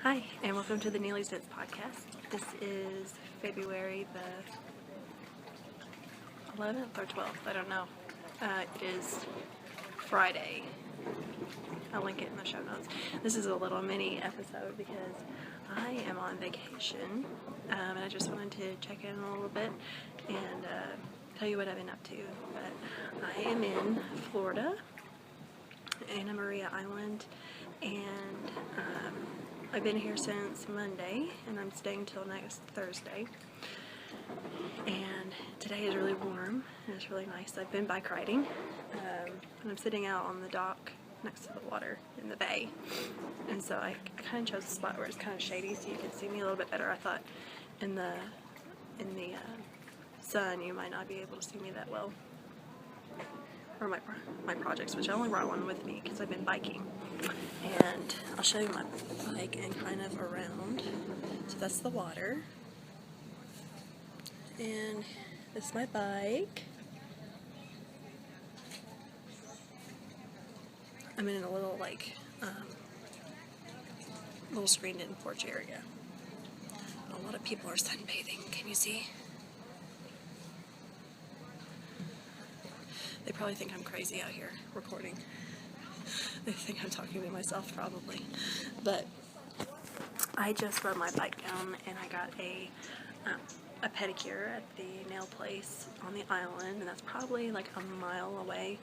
Hi, and welcome to the Neeley's Knits podcast. This is February the 11th or 12th, I don't know. It is Friday. I'll link it in the show notes. This is a little mini episode because I am on vacation, and I just wanted to check in a little bit and tell you what I've been up to. But I am in Florida, Anna Maria Island, and I've been here since Monday, and I'm staying till next Thursday. And today is really warm, and it's really nice. I've been bike riding, and I'm sitting out on the dock next to the water in the bay. And so I kind of chose a spot where it's kind of shady so you can see me a little bit better. I thought in the sun you might not be able to see me that well. Or my projects, which I only brought one with me because I've been biking. And I'll show you my bike and kind of around. So that's the water. And this is my bike. I'm in a little little screened-in porch area. A lot of people are sunbathing. Can you see? They probably think I'm crazy out here recording. They think I'm talking to myself probably. But I just rode my bike down and I got a pedicure at the nail place on the island, and that's probably like a mile away,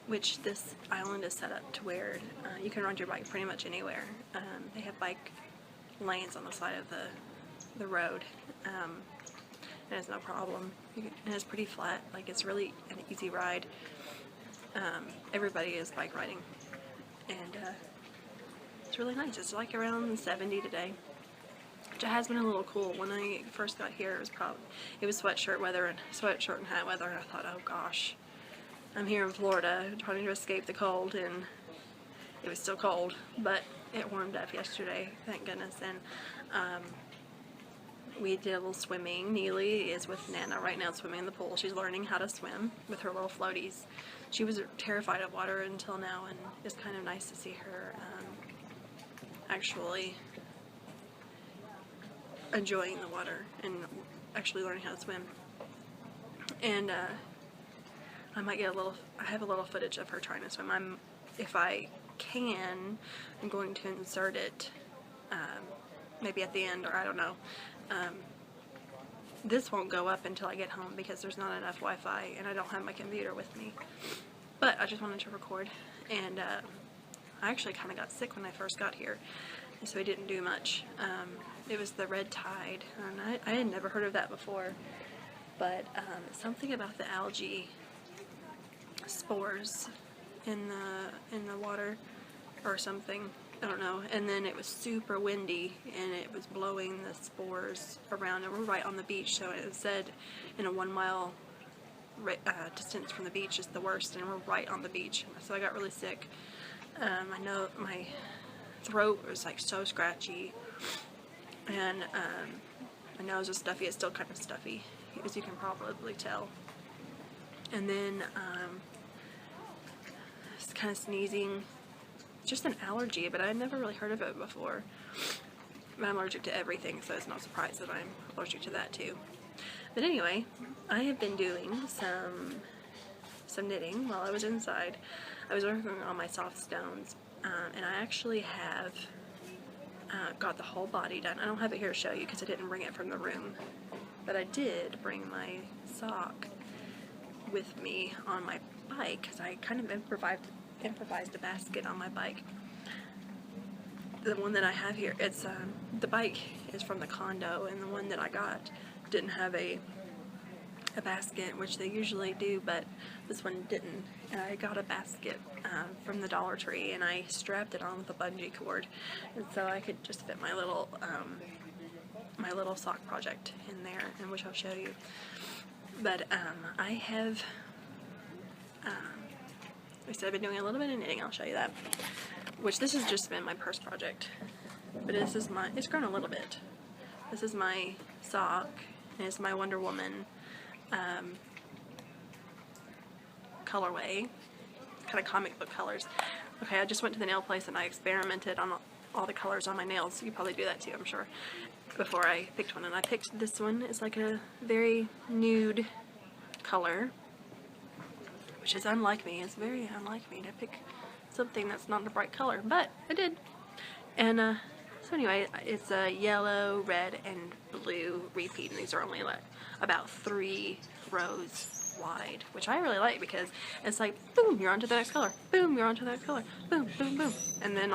which this island is set up to where you can ride your bike pretty much anywhere. They have bike lanes on the side of the road. And it's no problem. And it's pretty flat. Like, it's really an easy ride. Everybody is bike riding, and it's really nice. It's like around 70 today, which has been a little cool. When I first got here, it was sweatshirt and hat weather, and I thought, oh gosh, I'm here in Florida trying to escape the cold, and it was still cold, but it warmed up yesterday, thank goodness. And we did a little swimming. Neeley is with Nana right now swimming in the pool. She's learning how to swim with her little floaties. She was terrified of water until now, and it's kind of nice to see her actually enjoying the water and actually learning how to swim. And I might get I have a little footage of her trying to swim. If I can, I'm going to insert it maybe at the end, or I don't know. This won't go up until I get home because there's not enough Wi-Fi and I don't have my computer with me. But I just wanted to record, and I actually kind of got sick when I first got here, and so I didn't do much. It was the red tide, and I had never heard of that before, but something about the algae spores in the water or something. I don't know. And then it was super windy, and it was blowing the spores around, and we're right on the beach, so it said in a 1 mile distance from the beach is the worst, and we're right on the beach. So I got really sick. I know my throat was like so scratchy, and my nose was stuffy. It's still kind of stuffy, as you can probably tell. And then it's kind of sneezing. Just an allergy, but I had never really heard of it before. I'm allergic to everything, so it's no surprise that I'm allergic to that too. But anyway, I have been doing some knitting while I was inside. I was working on my soft stones, and I actually have got the whole body done. I don't have it here to show you because I didn't bring it from the room, but I did bring my sock with me on my bike because I kind of improvised a basket on my bike. The one that I have here, it's the bike is from the condo, and the one that I got didn't have a basket, which they usually do, but this one didn't. And I got a basket from the Dollar Tree, and I strapped it on with a bungee cord, and so I could just fit my little sock project in there, and which I'll show you. But I have like I said, I've been doing a little bit of knitting. I'll show you that. Which this has just been my purse project, but it's grown a little bit. This is my sock, and it's my Wonder Woman colorway, kind of comic book colors. Okay, I just went to the nail place and I experimented on all the colors on my nails. You probably do that too, I'm sure, before I picked one. And I picked this one. It's like a very nude color, which is unlike me. It's very unlike me to pick something that's not a bright color, but I did. And so anyway, it's a yellow, red, and blue repeat, and these are only like about 3 rows wide, which I really like because it's like, boom, you're on to the next color, boom, you're on to the next color, boom, boom, boom, and then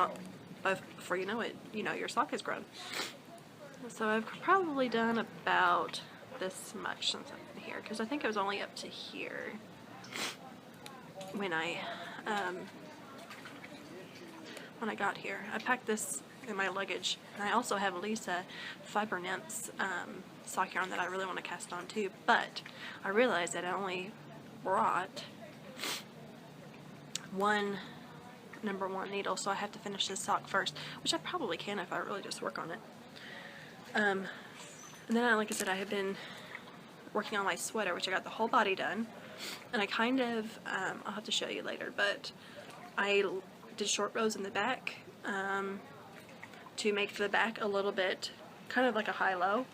before you know it, your sock has grown. So I've probably done about this much since I'm here, because I think it was only up to here when I got here. I packed this in my luggage, and I also have Lisa Fiber Nymphs sock yarn that I really want to cast on too, but I realized that I only brought one #1 needle, so I have to finish this sock first, which I probably can if I really just work on it. And then, like I said, I have been working on my sweater, which I got the whole body done, and I kind of, I'll have to show you later, but I did short rows in the back to make the back a little bit kind of like a high-low,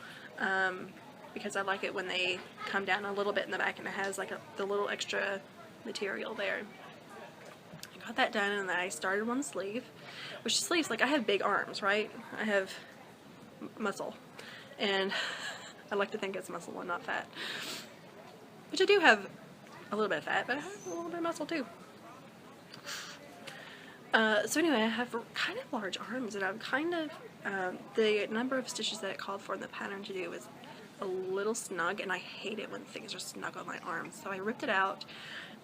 because I like it when they come down a little bit in the back and it has like the little extra material there. I got that done, and then I started one sleeve, which sleeves, like, I have big arms, right? I have muscle, and I like to think it's muscle and not fat, which I do have a little bit of fat, but I have a little bit of muscle too. So anyway, I have kind of large arms, and I'm kind of, the number of stitches that it called for in the pattern to do was a little snug, and I hate it when things are snug on my arms. So I ripped it out,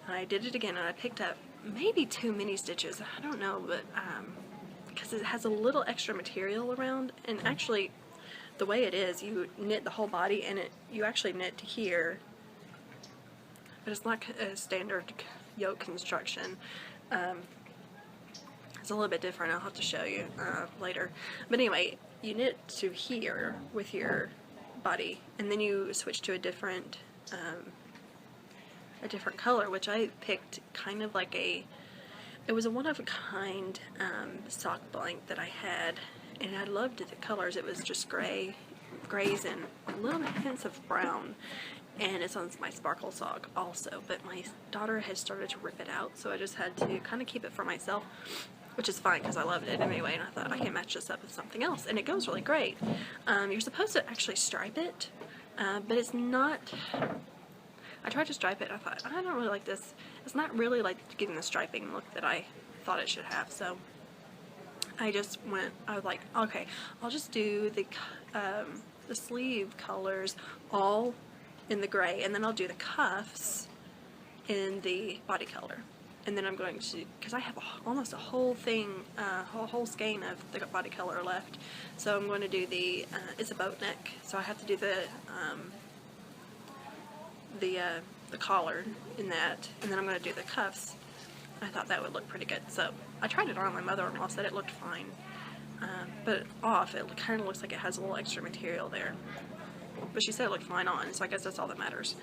and I did it again, and I picked up maybe too many stitches. I don't know, but because it has a little extra material around, and actually the way it is, you knit the whole body, and you actually knit to here, but it's not a standard yoke construction. It's a little bit different. I'll have to show you later. But anyway, you knit to here with your body, and then you switch to a different color, which I picked kind of like it was a one-of-a-kind sock blank that I had, and I loved the colors. It was just grays and a little hints of brown, and it's on my sparkle sock also, but my daughter has started to rip it out, so I just had to kind of keep it for myself, which is fine because I loved it anyway, and I thought I can match this up with something else, and it goes really great. You're supposed to actually stripe it, but it's not. I tried to stripe it, I thought, I don't really like this. It's not really like giving the striping look that I thought it should have, so I was like, okay, I'll just do the sleeve colors all in the gray, and then I'll do the cuffs in the body color. And then I'm going to, because I have almost a whole thing, a whole skein of the body color left, so I'm going to do the, it's a boat neck, so I have to do the collar in that, and then I'm going to do the cuffs. I thought that would look pretty good, so I tried it on. My mother-in-law said it looked fine, but off, it kind of looks like it has a little extra material there, but she said it looked fine on, so I guess that's all that matters.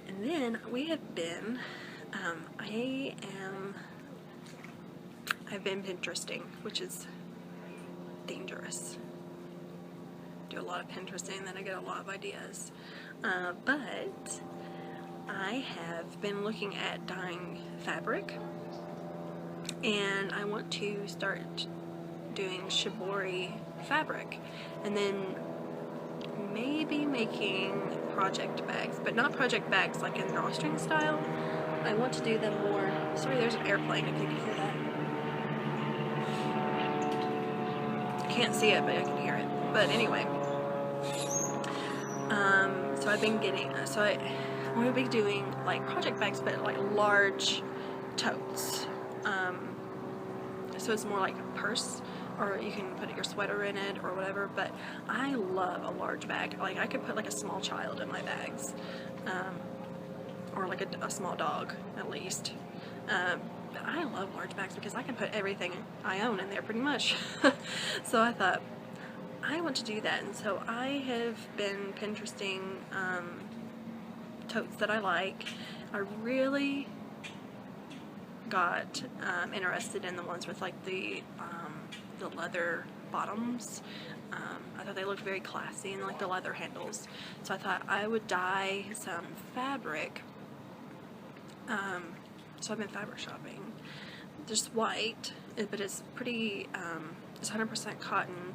And then we have been, I've been Pinteresting, which is dangerous. Do a lot of Pinteresting, and then I get a lot of ideas. But I have been looking at dyeing fabric, and I want to start doing shibori fabric, and then maybe making project bags, but not project bags like in drawstring style. I want to do them more. Sorry, there's an airplane if you can hear that. I can't see it, but I can hear it. But anyway, so I've been getting, I'm going to be doing like project bags, but like large totes. So it's more like a purse, or you can put your sweater in it or whatever, but I love a large bag. Like, I could put like a small child in my bags, or like a small dog at least. But I love large bags because I can put everything I own in there pretty much. So I thought, I want to do that, and so I have been Pinteresting totes that I like. I really got interested in the ones with like the leather bottoms. I thought they looked very classy, and like the leather handles. So I thought I would dye some fabric. So I've been fabric shopping. Just white, but it's pretty, it's 100% cotton.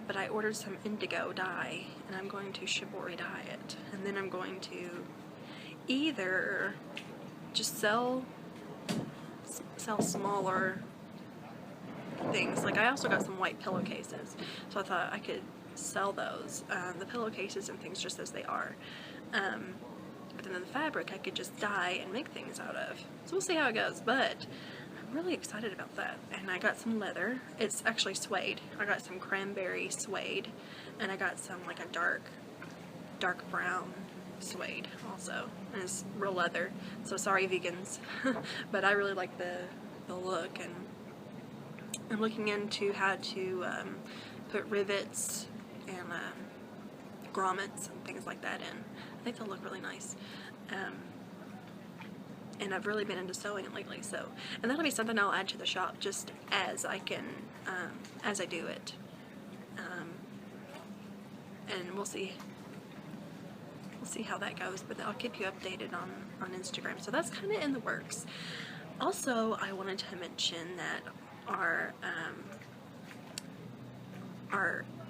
But I ordered some indigo dye, and I'm going to shibori dye it. And then I'm going to either just sell smaller things. Like I also got some white pillowcases, so I thought I could sell those, the pillowcases and things just as they are. But then the fabric I could just dye and make things out of. So we'll see how it goes, but I'm really excited about that. And I got some leather. It's actually suede. I got some cranberry suede, and I got some like a dark brown suede also, and it's real leather. So sorry vegans, but I really like the look, and I'm looking into how to put rivets and grommets and things like that in. I think they'll look really nice. And I've really been into sewing lately, so, and that'll be something I'll add to the shop just as I can, as I do it. And we'll see how that goes, but I'll keep you updated on Instagram. So that's kind of in the works. Also, I wanted to mention that our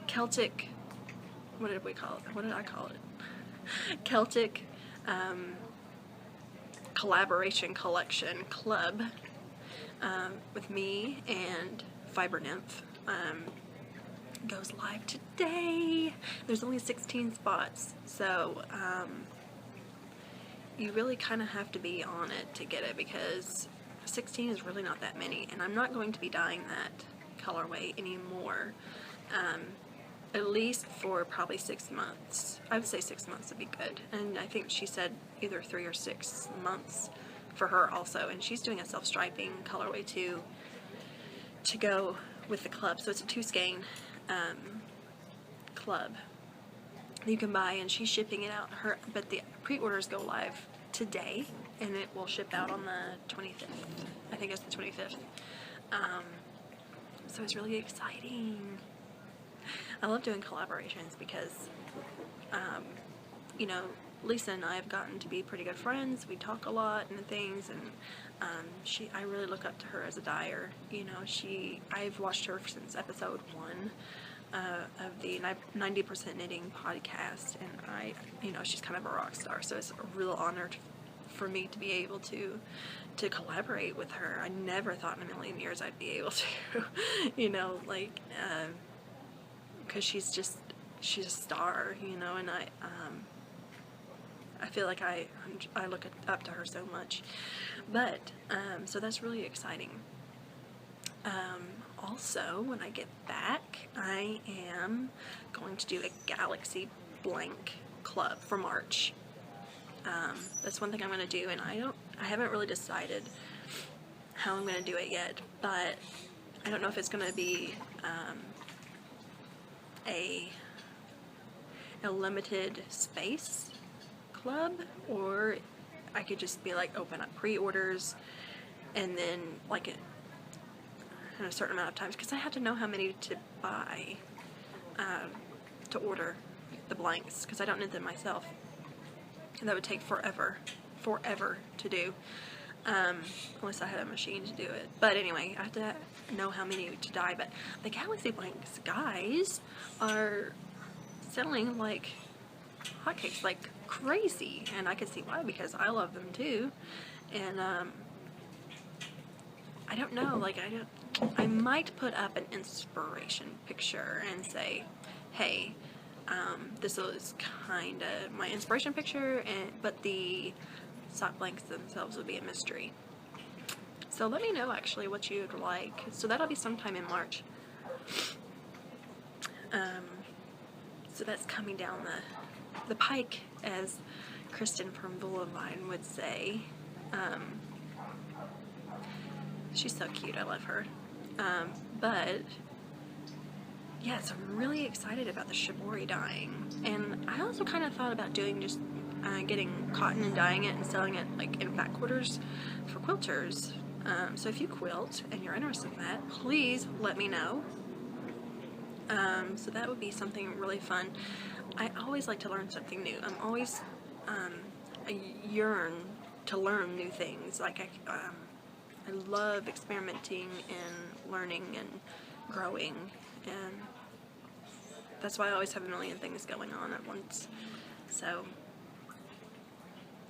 Celtic, what did we call it? What did I call it? Celtic collaboration collection club with me and Fiber Nymph goes live today. There's only 16 spots, so you really kind of have to be on it to get it, because 16 is really not that many, and I'm not going to be dyeing that colorway anymore, at least for probably 6 months. I would say 6 months would be good, and I think she said either 3 or 6 months for her also, and she's doing a self-striping colorway too to go with the club, so it's a 2 skein club that you can buy, and she's shipping it out. But the pre-orders go live today, and it will ship out on the 25th. I think it's the 25th. So it's really exciting. I love doing collaborations because, you know, Lisa and I have gotten to be pretty good friends. We talk a lot and things, and I really look up to her as a dyer. You know, I've watched her since episode 1 of the 90% Knitting podcast, and you know, she's kind of a rock star. So it's a real honor for me to be able to collaborate with her. I never thought in a million years I'd be able to, you know, like, because she's a star, you know, and I feel like I look up to her so much. But so that's really exciting. Also, when I get back, I am going to do a Galaxy Blank Club for March. That's one thing I'm going to do, and I haven't really decided how I'm going to do it yet, but I don't know if it's going to be a limited space club, or I could just be like open up pre-orders and then like in a certain amount of times, because I have to know how many to buy to order the blanks, because I don't knit them myself, and that would take forever to do, unless I had a machine to do it. But anyway, I have to know how many to dye. But the Galaxy Blanks guys are selling like hotcakes, like crazy, and I can see why, because I love them too. And I don't know, like I might put up an inspiration picture and say, hey, this is kind of my inspiration picture, but the sock blanks themselves would be a mystery. So let me know actually what you'd like. So that'll be sometime in March. So that's coming down the pike, as Kristen from Boulevine would say. She's so cute, I love her. But yeah, so I'm really excited about the shibori dyeing, and I also kind of thought about doing just getting cotton and dyeing it and selling it like in fat quarters for quilters. So if you quilt and you're interested in that, please let me know. So that would be something really fun. I always like to learn something new. I'm always, I yearn to learn new things. Like I love experimenting and learning and growing, and that's why I always have a million things going on at once. So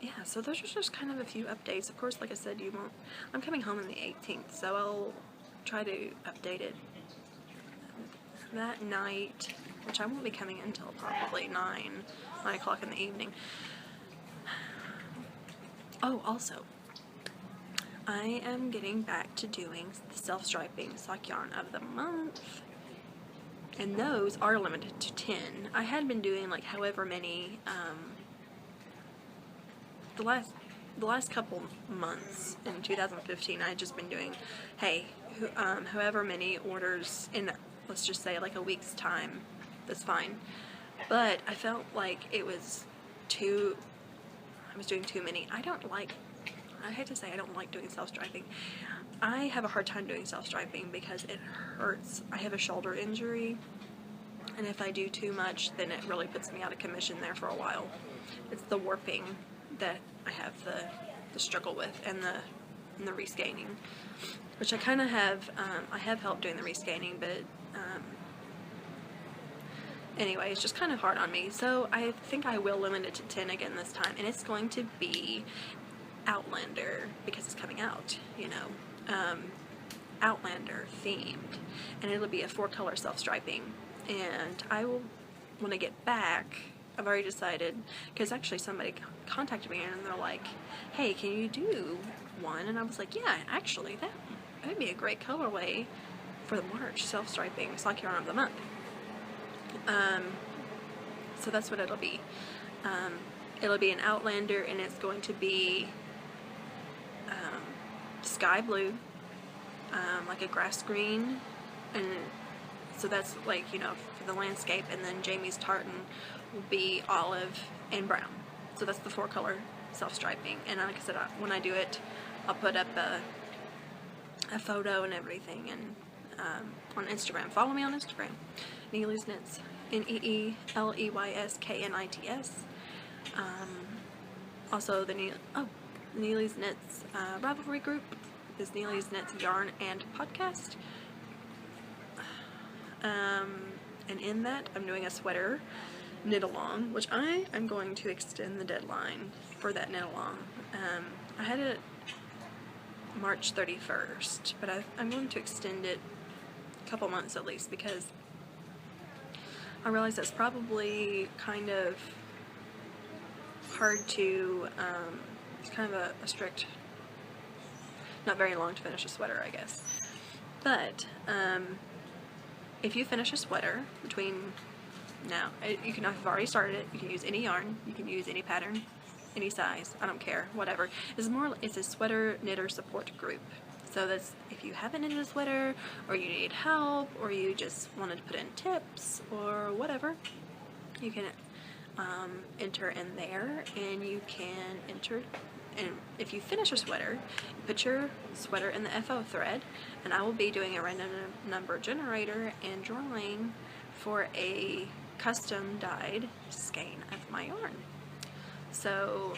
yeah, so those are just kind of a few updates. Of course, like I said, I'm coming home on the 18th, so I'll try to update it that night, which I won't be coming until probably 9 o'clock in the evening. Oh, also, I am getting back to doing the self-striping sock yarn of the month, and those are limited to 10. I had been doing like however many, the last couple months in 2015, I had just been doing, hey, however many orders in, let's just say like a week's time, that's fine. But I felt like I was doing too many. I hate to say I don't like doing self-striping. I have a hard time doing self-striping because it hurts. I have a shoulder injury, and if I do too much, then it really puts me out of commission there for a while. It's the warping that I have the struggle with, and the rescanning, which I kind of have. I have help doing the rescanning, but anyway, it's just kind of hard on me. So I think I will limit it to 10 again this time, and it's going to be Outlander, because it's coming out, you know, Outlander themed, and it'll be a 4-color self-striping. And I will, when I get back, I've already decided, because actually somebody contacted me and they're like, hey, can you do one? And I was like, yeah, actually that would be a great colorway for the March self-striping sock yarn of the month. So that's what it'll be. It'll be an Outlander, and it's going to be sky blue, like a grass green, and so that's like, you know, for the landscape. And then Jamie's tartan will be olive and brown. So that's the 4-color self-striping. And like I said, when I do it, I'll put up a photo and everything, and on Instagram. Follow me on Instagram, Neely's Knits, NEELEYSKNITS. Also the Neely's Knits Ravelry group is Neely's Knits Yarn and Podcast. And in that, I'm doing a sweater knit along, which I am going to extend the deadline for that knit along. I had it March 31st, but I'm going to extend it a couple months at least, because I realize that's probably kind of hard to, it's kind of a strict, not very long to finish a sweater, I guess. But if you finish a sweater between now, you can, if you've already started it, you can use any yarn, you can use any pattern, any size, I don't care, whatever. It's a sweater knitter support group. So that's, if you haven't knitted a sweater, or you need help, or you just wanted to put in tips, or whatever, you can enter in there, and you can enter, and if you finish a sweater, put your sweater in the FO thread, and I will be doing a random number generator and drawing for a custom dyed skein of my yarn. So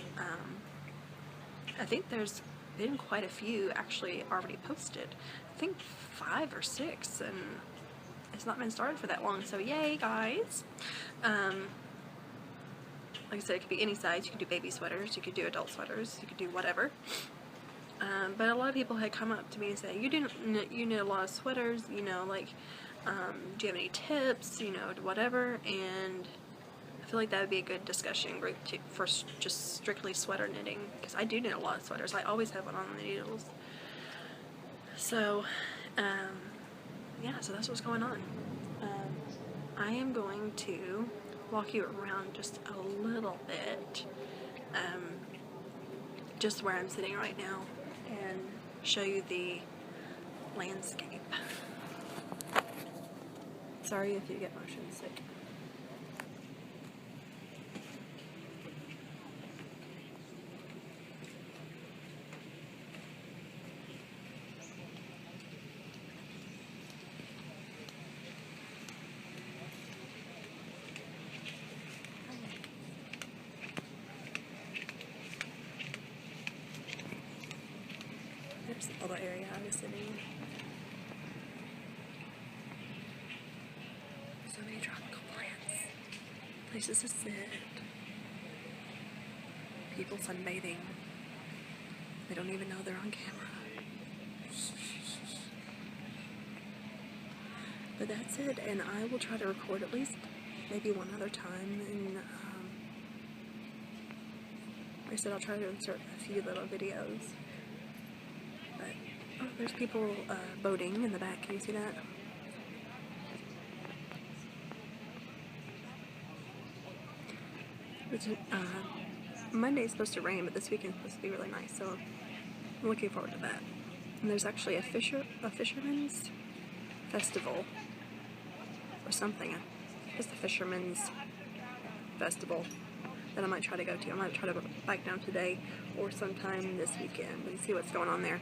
I think there's been quite a few actually already posted. I think 5 or 6, and it's not been started for that long, so yay guys. Like I said, it could be any size. You could do baby sweaters, you could do adult sweaters, you could do whatever. But a lot of people had come up to me and say, you knit a lot of sweaters, you know, like, do you have any tips, you know, whatever. And I feel like that would be a good discussion group for just strictly sweater knitting, because I do knit a lot of sweaters. I always have one on the needles. So, yeah, so that's what's going on. I am going to walk you around just a little bit, just where I'm sitting right now, and show you the landscape. Sorry if you get motion sick. little area I was sitting in. So many tropical plants, places to sit, people sunbathing. They don't even know they're on camera. But that's it, and I will try to record at least maybe one other time, and like I said, I'll try to insert a few little videos. But oh, there's people boating in the back. Can you see that? Monday's supposed to rain, but this weekend's supposed to be really nice, so I'm looking forward to that. And there's actually a fisherman's festival or something. Just a fisherman's festival that I might try to go to. I might try to bike down today or sometime this weekend and see what's going on there.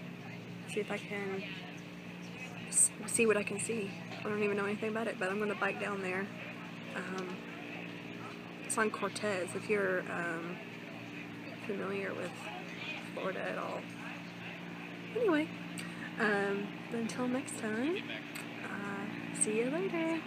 See if I can see what I can see. I don't even know anything about it, but I'm going to bike down there. It's on Cortez, if you're familiar with Florida at all. Anyway, until next time, see you later.